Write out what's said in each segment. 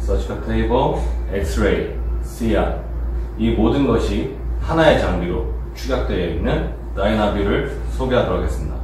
서지컬 테이블, 엑스레이, C암, 이 모든 것이 하나의 장비로 축약되어 있는 다이나뷰를 소개하도록 하겠습니다.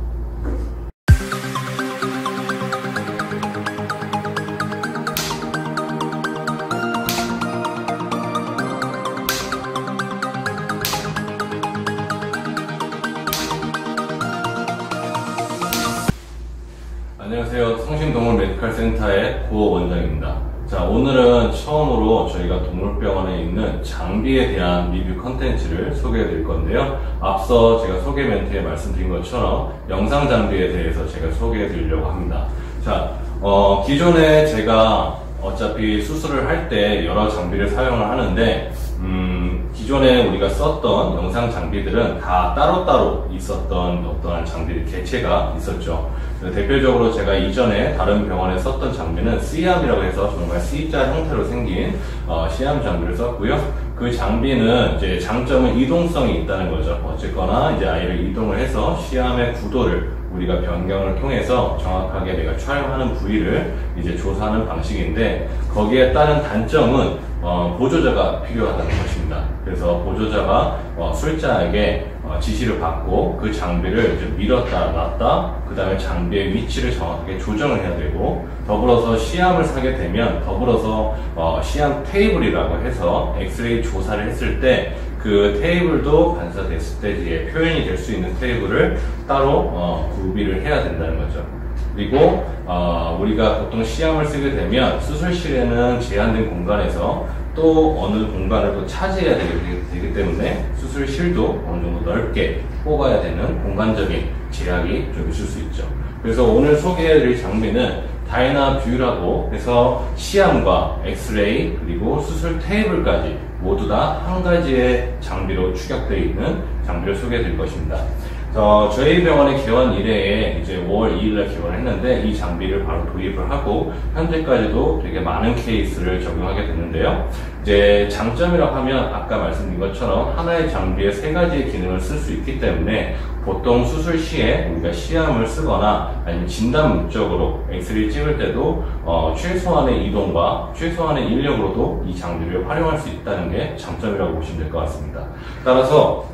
안녕하세요. 성심동물 메디컬 센터의 고 원장입니다. 자, 오늘은 처음으로 저희가 동물병원에 있는 장비에 대한 리뷰 컨텐츠를 소개해 드릴 건데요. 앞서 제가 소개 멘트에 말씀드린 것처럼 영상 장비에 대해서 제가 소개해 드리려고 합니다. 자, 기존에 제가 어차피 수술을 할 때 여러 장비를 사용을 하는데 기존에 우리가 썼던 영상 장비들은 다 따로따로 있었던 어떠한 장비들 개체가 있었죠. 대표적으로 제가 이전에 다른 병원에 썼던 장비는 C암이라고 해서 정말 C자 형태로 생긴 C암 장비를 썼고요. 그 장비는 이제 장점은 이동성이 있다는 거죠. 어쨌거나 이제 아이를 이동을 해서 C암의 구도를 우리가 변경을 통해서 정확하게 내가 촬영하는 부위를 이제 조사하는 방식인데, 거기에 따른 단점은 보조자가 필요하다는 것입니다. 그래서 보조자가 술자에게 지시를 받고 그 장비를 이제 밀었다 놨다, 그 다음에 장비의 위치를 정확하게 조정을 해야 되고, 더불어서 C암을 사게 되면 더불어서 C암 테이블이라고 해서 엑스레이 조사를 했을 때 그 테이블도 반사됐을 때 이제 표현이 될 수 있는 테이블을 따로 구비를 해야 된다는 거죠. 그리고 우리가 보통 C암을 쓰게 되면 수술실에는 제한된 공간에서 또 어느 공간을 또 차지해야 되기 때문에 수술실도 어느 정도 넓게 뽑아야 되는 공간적인 제약이 좀 있을 수 있죠. 그래서 오늘 소개해드릴 장비는 다이나뷰라고 해서 C암과 엑스레이 그리고 수술 테이블까지 모두 다 한 가지의 장비로 축약되어 있는 장비를 소개해드릴 것입니다. 저희 병원의 개원 이래에 이제 5월 2일날 개원을 했는데, 이 장비를 바로 도입을 하고 현재까지도 되게 많은 케이스를 적용하게 됐는데요. 이제 장점이라고 하면 아까 말씀드린 것처럼 하나의 장비에 세 가지의 기능을 쓸 수 있기 때문에 보통 수술 시에 우리가 C암을 쓰거나 아니면 진단 목적으로 엑스레이 찍을 때도 최소한의 이동과 최소한의 인력으로도 이 장비를 활용할 수 있다는 게 장점이라고 보시면 될 것 같습니다. 따라서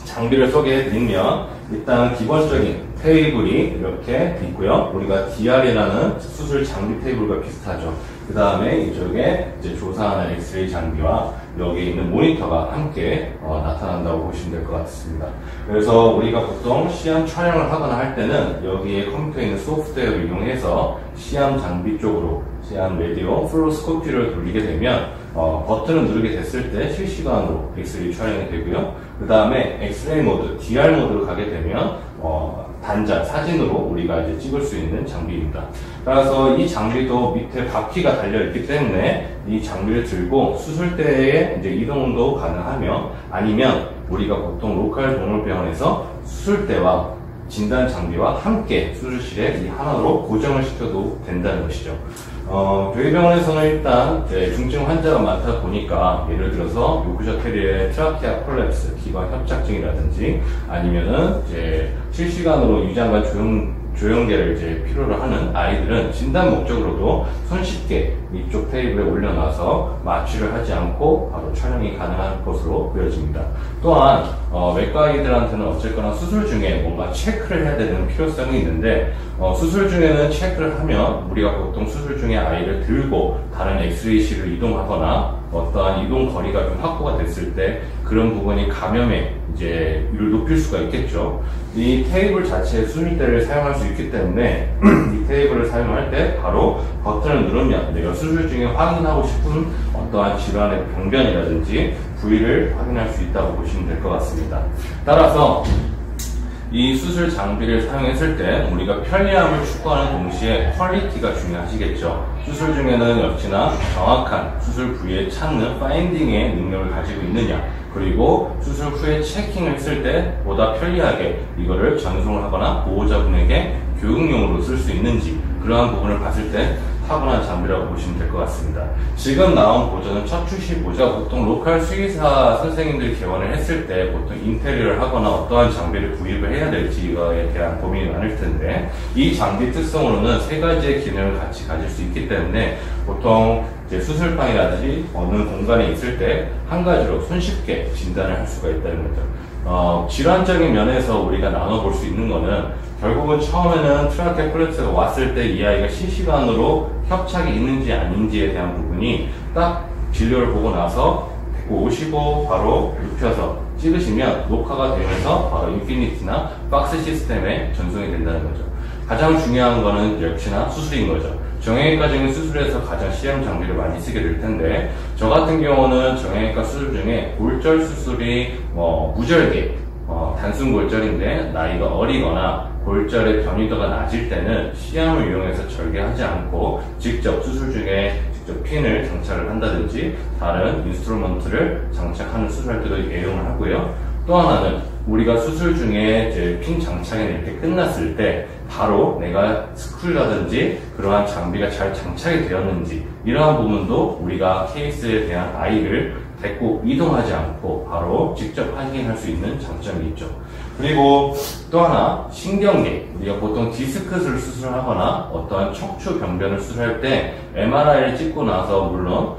장비를 소개해드리면 일단 기본적인 테이블이 이렇게 있고요. 우리가 DR이라는 수술 장비 테이블과 비슷하죠. 그 다음에 이쪽에 이제 조사하는 엑스레이 장비와 여기에 있는 모니터가 함께 나타난다고 보시면 될 것 같습니다. 그래서 우리가 보통 C암 촬영을 하거나 할 때는 여기에 컴퓨터에 있는 소프트웨어를 이용해서 C암 장비 쪽으로 C암 라디오 플로스코피를 돌리게 되면 버튼을 누르게 됐을 때 실시간으로 엑스레이 촬영이 되고요. 그 다음에 엑스레이 모드, DR 모드로 가게 되면 단자, 사진으로 우리가 이제 찍을 수 있는 장비입니다. 따라서 이 장비도 밑에 바퀴가 달려있기 때문에 이 장비를 들고 수술대에 이제 이동도 가능하며, 아니면 우리가 보통 로컬 동물병원에서 수술대와 진단 장비와 함께 수술실에 이 하나로 고정을 시켜도 된다는 것이죠. 저희 병원에서는 일단 중증 환자가 많다 보니까, 예를 들어서 요크셔 테리어의 트라키아 콜랩스, 기관 협착증이라든지 아니면은 이제 실시간으로 위장관 조영계를 이제 필요로 하는 아이들은 진단 목적으로도 손쉽게 이쪽 테이블에 올려놔서 마취를 하지 않고 바로 촬영이 가능한 것으로 보여집니다. 또한 외과 아이들한테는 어쨌거나 수술 중에 뭔가 체크를 해야 되는 필요성이 있는데, 수술 중에는 체크를 하면 우리가 보통 수술 중에 아이를 들고 다른 엑스레이실을 이동하거나 어떠한 이동 거리가 좀 확보가 됐을 때 그런 부분이 감염의 이제 율을 높일 수가 있겠죠. 이 테이블 자체의 수술대를 사용할 수 있기 때문에 이 테이블을 사용할 때 바로 버튼을 누르면 내가 수술 중에 확인하고 싶은 어떠한 질환의 병변이라든지 부위를 확인할 수 있다고 보시면 될 것 같습니다. 따라서 이 수술 장비를 사용했을 때 우리가 편리함을 추구하는 동시에 퀄리티가 중요하시겠죠. 수술 중에는 역시나 정확한 수술 부위에 찾는 파인딩의 능력을 가지고 있느냐, 그리고 수술 후에 체킹을 했을 때 보다 편리하게 이거를 전송을 하거나 보호자분에게 교육용으로 쓸 수 있는지, 그러한 부분을 봤을 때 타고난 장비라고 보시면 될 것 같습니다. 지금 나온 보조는 첫 출시 보조. 보통 로컬 수의사 선생님들이 개원을 했을 때 보통 인테리어를 하거나 어떠한 장비를 구입을 해야 될지에 대한 고민이 많을 텐데, 이 장비 특성으로는 세 가지의 기능을 같이 가질 수 있기 때문에 보통 이제 수술방이라든지 어느 공간에 있을 때 한 가지로 손쉽게 진단을 할 수가 있다는 거죠. 질환적인 면에서 우리가 나눠볼 수 있는 거는 결국은 처음에는 트라케 플렉스가 왔을 때 이 아이가 실시간으로 협착이 있는지 아닌지에 대한 부분이 딱 진료를 보고 나서 데리고 오시고 바로 눕혀서 찍으시면 녹화가 되면서 바로 인피니티나 박스 시스템에 전송이 된다는 거죠. 가장 중요한 거는 역시나 수술인 거죠. 정형외과적인 수술에서 가장 CM 장비를 많이 쓰게 될 텐데, 저 같은 경우는 정형외과 수술 중에 골절 수술이 무절개, 단순 골절인데 나이가 어리거나 골절의 변이도가 낮을 때는 시암을 이용해서 절개하지 않고 직접 수술 중에 직접 핀을 장착을 한다든지 다른 인스트루먼트를 장착하는 수술할 때도 애용을 하고요. 또 하나는 우리가 수술 중에 이제 핀 장착이 이렇게 끝났을 때 바로 내가 스크류라든지 그러한 장비가 잘 장착이 되었는지, 이러한 부분도 우리가 케이스에 대한 아이를 데리고 이동하지 않고 바로 직접 확인할 수 있는 장점이 있죠. 그리고 또 하나, 신경계. 우리가 보통 디스크를 수술하거나 어떠한 척추 병변을 수술할 때 MRI를 찍고 나서 물론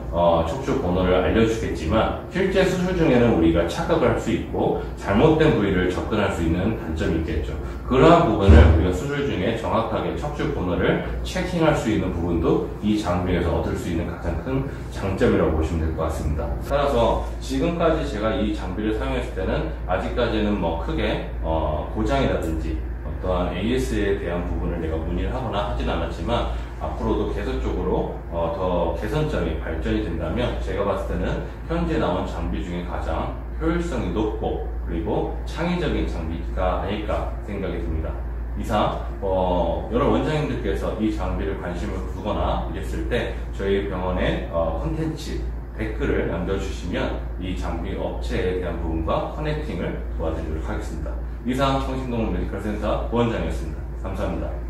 척추 번호를 알려주겠지만, 실제 수술 중에는 우리가 착각을 할 수 있고 잘못된 부위를 접근할 수 있는 단점이 있겠죠. 그러한 부분을 우리가 수술 중에 정확하게 척추 번호를 체킹할 수 있는 부분도 이 장비에서 얻을 수 있는 가장 큰 장점이라고 보시면 될 것 같습니다. 따라서 지금까지 제가 이 장비를 사용했을 때는 아직까지는 크게 고장이라든지 어떠한 AS에 대한 부분을 내가 문의를 하거나 하진 않았지만, 앞으로도 계속적으로 더 개선점이 발전이 된다면 제가 봤을 때는 현재 나온 장비 중에 가장 효율성이 높고 그리고 창의적인 장비가 아닐까 생각이 듭니다. 이상 여러 원장님들께서 이 장비를 관심을 두거나 이랬을 때 저희 병원의 콘텐츠 댓글을 남겨주시면 이 장비 업체에 대한 부분과 커넥팅을 도와드리도록 하겠습니다. 이상 성심동물 메디컬 센터 부원장이었습니다. 감사합니다.